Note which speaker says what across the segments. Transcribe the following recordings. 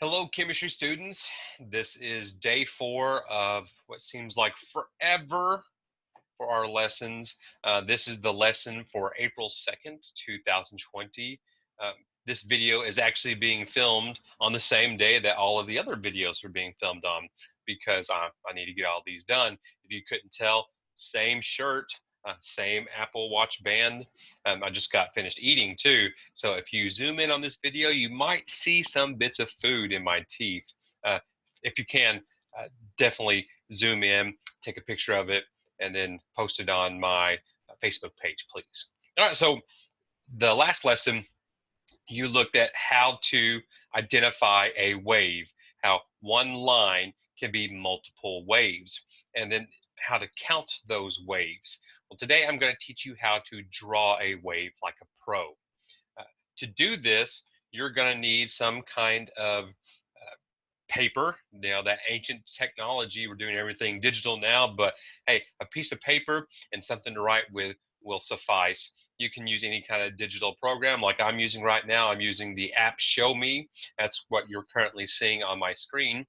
Speaker 1: Hello, chemistry students. This is day 4 of what seems like forever for our lessons. This is the lesson for April 2nd, 2020. Um, this video is actually being filmed on the same day that all of the other videos are being filmed on because I need to get all these done. If you couldn't tell, same shirt, same Apple Watch band. I just got finished eating too. So if you zoom in on this video, you might see some bits of food in my teeth. Uh, if you can, uh, definitely zoom in, take a picture of it, and then post it on my Facebook page, please. All right, so the last lesson, you looked at how to identify a wave, how one line can be multiple waves, and then how to count those waves. Well, today I'm going to teach you how to draw a wave like a pro. Uh, to do this, you're going to need some kind of paper, that ancient technology. We're doing everything digital now, but hey, a piece of paper and something to write with will suffice. You can use any kind of digital program like I'm using right now. I'm using the app Show Me. That's what you're currently seeing on my screen.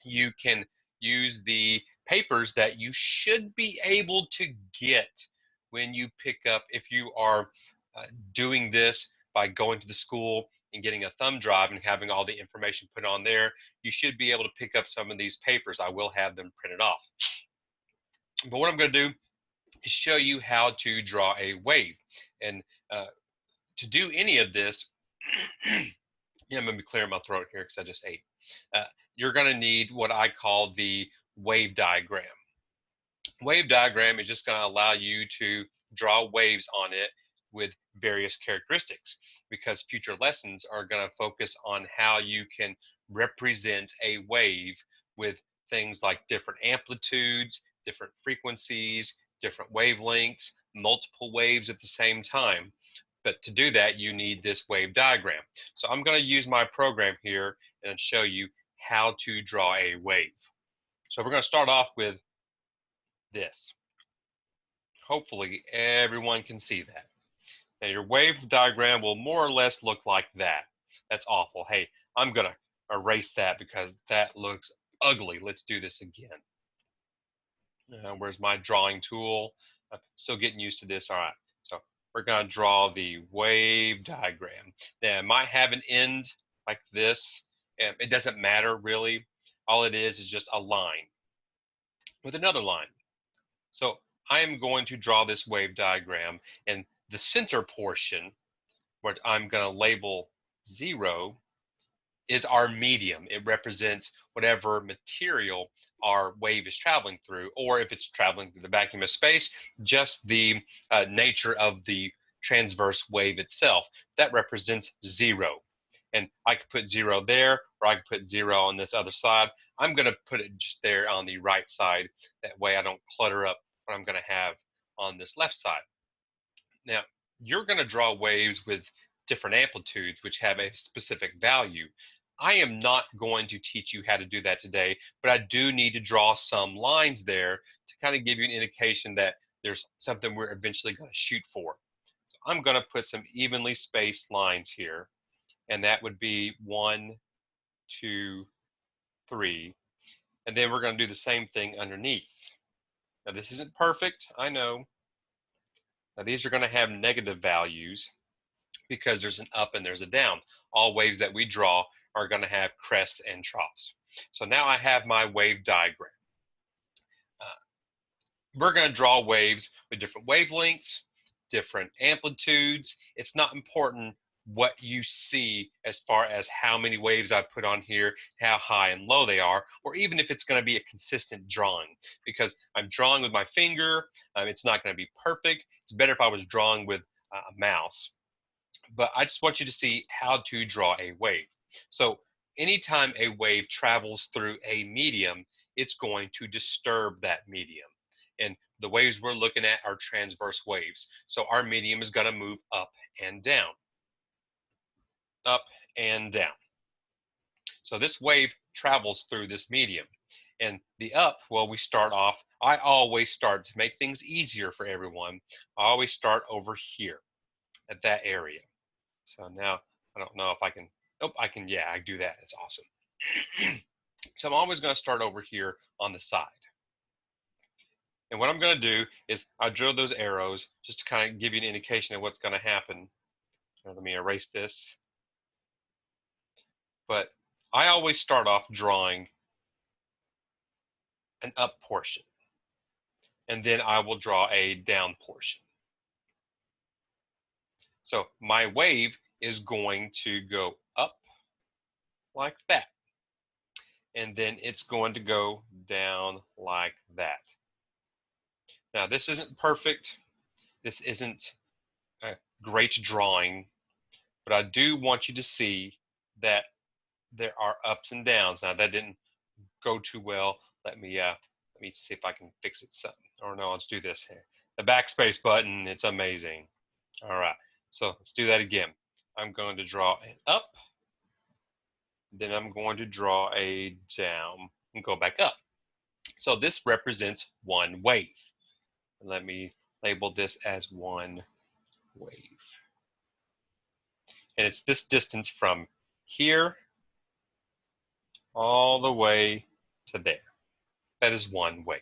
Speaker 1: You can use the papers that you should be able to get when you pick up, if you are doing this by going to the school and getting a thumb drive and having all the information put on there. You should be able to pick up some of these papers. I will have them printed off. But what I'm going to do is show you how to draw a wave. And uh, to do any of this, yeah, I'm going to be clearing my throat here because I just ate. Uh, you're going to need what I call the wave diagram. Wave diagram is just going to allow you to draw waves on it with various characteristics, because future lessons are going to focus on how you can represent a wave with things like different amplitudes, different frequencies, different wavelengths, multiple waves at the same time. But to do that, you need this wave diagram. So I'm going to use my program here and show you how to draw a wave. So we're going to start off with this. Hopefully everyone can see that. Now your wave diagram will more or less look like that. That's awful. Hey, I'm gonna erase that because that looks ugly. Let's do this again. Where's my drawing tool? Still getting used to this. All right, so we're gonna draw the wave diagram. Now it might have an end like this. And it doesn't matter really. All it is just a line with another line. So I am going to draw this wave diagram, and the center portion, what I'm going to label 0, is our medium. It represents whatever material our wave is traveling through, or if it's traveling through the vacuum of space, just the nature of the transverse wave itself. That represents 0. And I could put 0 there, or I could put 0 on this other side. I'm going to put it just there on the right side. That way I don't clutter up what I'm going to have on this left side. Now, you're going to draw waves with different amplitudes, which have a specific value. I am not going to teach you how to do that today, but I do need to draw some lines there to kind of give you an indication that there's something we're eventually going to shoot for. So I'm going to put some evenly spaced lines here, and that would be 1, 2, 3. And then we're going to do the same thing underneath. Now, this isn't perfect, I know. Now, these are going to have negative values because there's an up and there's a down. All waves that we draw are going to have crests and troughs. So now I have my wave diagram. Uh, we're going to draw waves with different wavelengths, different amplitudes. It's not important what you see as far as how many waves I put on here, how high and low they are, or even if it's going to be a consistent drawing, because I'm drawing with my finger. It's not going to be perfect. It's better if I was drawing with a mouse. But I just want you to see how to draw a wave. So anytime a wave travels through a medium, it's going to disturb that medium. And the waves we're looking at are transverse waves. So our medium is going to move up and down, up and down. So this wave travels through this medium. And the up, well, we start off, I always start to make things easier for everyone. I always start over here at that area. So now I don't know if I can Oh, I can, yeah, I do that. It's awesome. So I'm always going to start over here on the side. And what I'm going to do is I drill those arrows just to kind of give you an indication of what's going to happen. Now, let me erase this. But I always start off drawing an up portion, and then I will draw a down portion. So my wave is going to go up like that, and then it's going to go down like that. Now, this isn't perfect. This isn't a great drawing, but I do want you to see that there are ups and downs. Now, that didn't go too well. Let me see if I can fix it some. Or no, let's do this here. The backspace button, it's amazing. All right, so let's do that again. I'm going to draw an up, then I'm going to draw a down and go back up. So this represents one wave. Let me label this as one wave. And it's this distance from here all the way to there. That is one wave.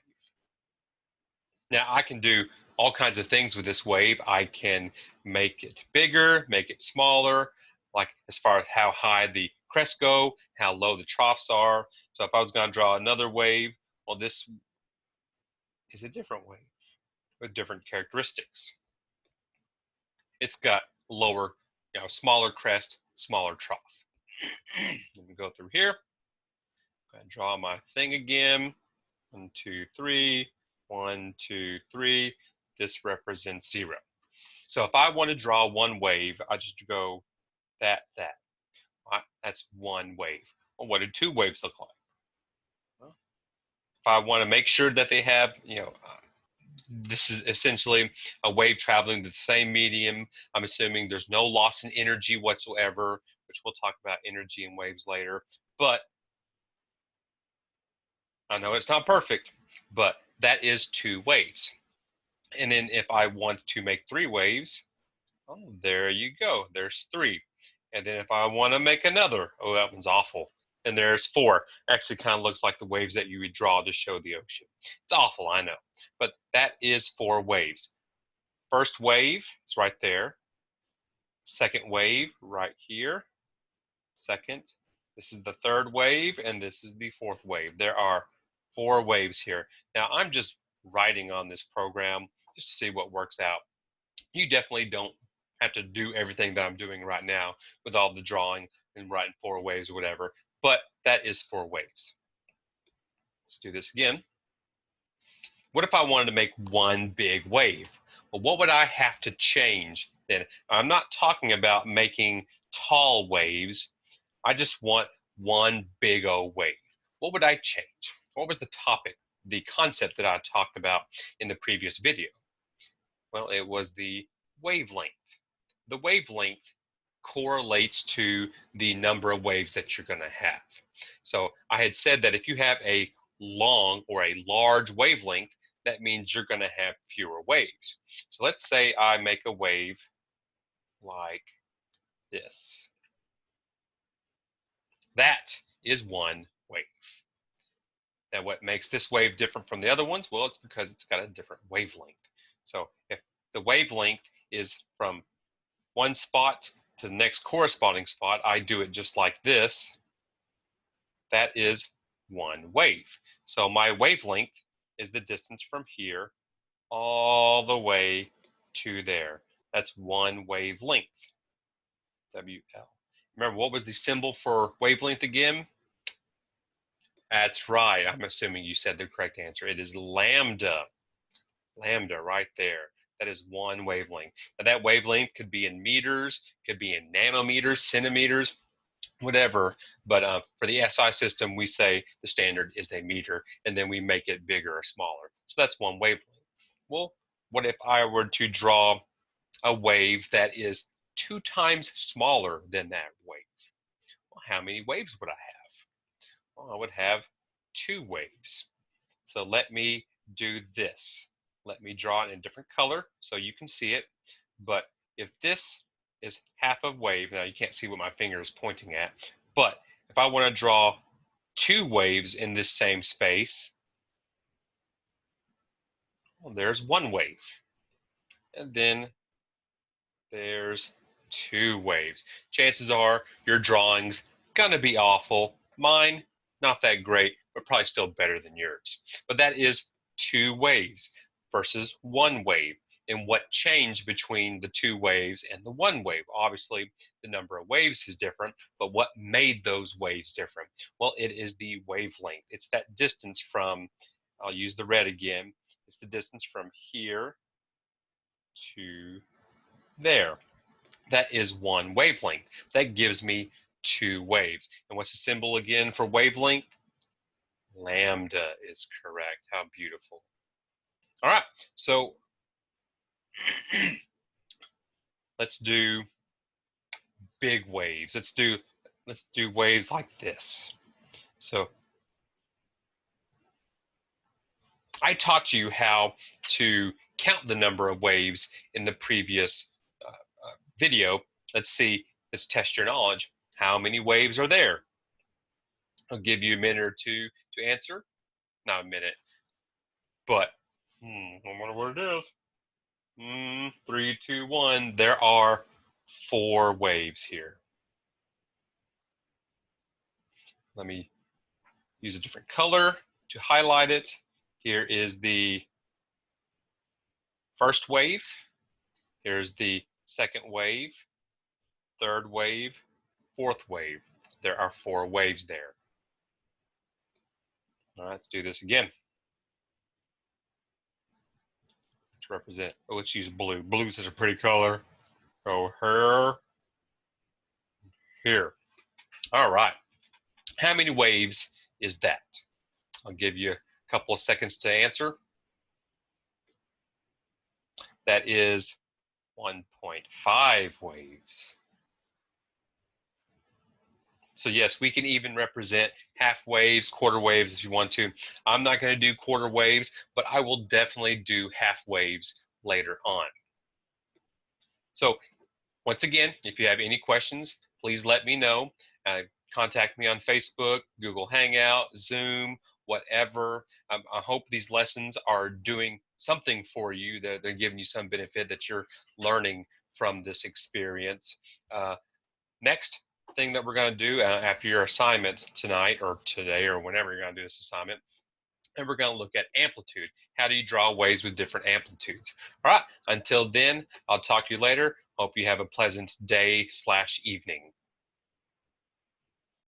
Speaker 1: Now I can do all kinds of things with this wave. I can make it bigger, make it smaller, like as far as how high the crests go, how low the troughs are. So if I was going to draw another wave, well, this is a different wave with different characteristics. It's got lower, smaller crest, smaller trough. Let me go through here. I'm going to draw my thing again. 1, 2, 3. 1, 2, 3. This represents 0. So if I want to draw one wave, I just go that. That's one wave. Well, what do two waves look like? Well, if I want to make sure that they have, this is essentially a wave traveling the same medium. I'm assuming there's no loss in energy whatsoever, which we'll talk about energy and waves later. But I know it's not perfect, but that is two waves. And then if I want to make three waves, oh, there you go. There's 3. And then if I want to make another, oh, that one's awful. And there's 4. Actually, kind of looks like the waves that you would draw to show the ocean. It's awful, I know. But that is 4 waves. First wave is right there. Second wave right here. Second. This is the third wave, and this is the fourth wave. There are 4 waves here. Now, I'm just writing on this program just to see what works out. You definitely don't have to do everything that I'm doing right now with all the drawing and writing 4 waves or whatever, but that is 4 waves. Let's do this again. What if I wanted to make one big wave? Well, what would I have to change then? I'm not talking about making tall waves. I just want one big old wave. What would I change? What was the topic, the concept that I talked about in the previous video? Well, it was the wavelength. The wavelength correlates to the number of waves that you're going to have. So I had said that if you have a long or a large wavelength, that means you're going to have fewer waves. So let's say I make a wave like this. That is one wave. Now, what makes this wave different from the other ones? Well, it's because it's got a different wavelength. So if the wavelength is from one spot to the next corresponding spot, I do it just like this. That is one wave. So my wavelength is the distance from here all the way to there. That's one wavelength, WL. Remember, what was the symbol for wavelength again? That's right. I'm assuming you said the correct answer. It is lambda. Lambda right there. That is one wavelength. Now that wavelength could be in meters, could be in nanometers, centimeters, whatever. But for the SI system, we say the standard is a meter, and then we make it bigger or smaller. So that's one wavelength. Well, what if I were to draw a wave that is 2 times smaller than that wave? Well, how many waves would I have? Well, I would have 2 waves. So let me do this. Let me draw it in a different color so you can see it. But if this is half a wave. Now you can't see what my finger is pointing at, but if I want to draw two waves in this same space, well, there's one wave. And then there's two waves. Chances are your drawing's gonna be awful. Mine, not that great, but probably still better than yours. But that is two waves versus one wave. And what changed between the two waves and the one wave? Obviously, the number of waves is different, but what made those waves different? Well, it is the wavelength. It's that distance from, I'll use the red again, it's the distance from here to there. That is one wavelength. That gives me two waves. And what's the symbol again for wavelength? Lambda is correct. How beautiful. All right, so let's do big waves. Let's do waves like this. So I taught you how to count the number of waves in the previous video. Let's test your knowledge. How many waves are there? I'll give you a minute or two to answer. Not a minute, but I wonder what it is. 3, 2, 1. There are 4 waves here. Let me use a different color to highlight it. Here is the first wave. Here's the second wave, third wave, fourth wave. There are 4 waves there. All right, let's do this again. Let's represent, let's use blue. Blue is such a pretty color. Go here. All right. How many waves is that? I'll give you a couple of seconds to answer. That is 1.5 waves. So yes, we can even represent half waves, quarter waves if you want to. I'm not going to do quarter waves, but I will definitely do half waves later on. So once again, if you have any questions, please let me know. Contact me on Facebook, Google Hangout, Zoom, whatever. I hope these lessons are doing something for you, that they're giving you some benefit, that you're learning from this experience. Next thing that we're going to do after your assignment tonight or today or whenever you're going to do this assignment, and we're going to look at amplitude. How do you draw waves with different amplitudes? All right, until then, I'll talk to you later. Hope you have a pleasant day/evening.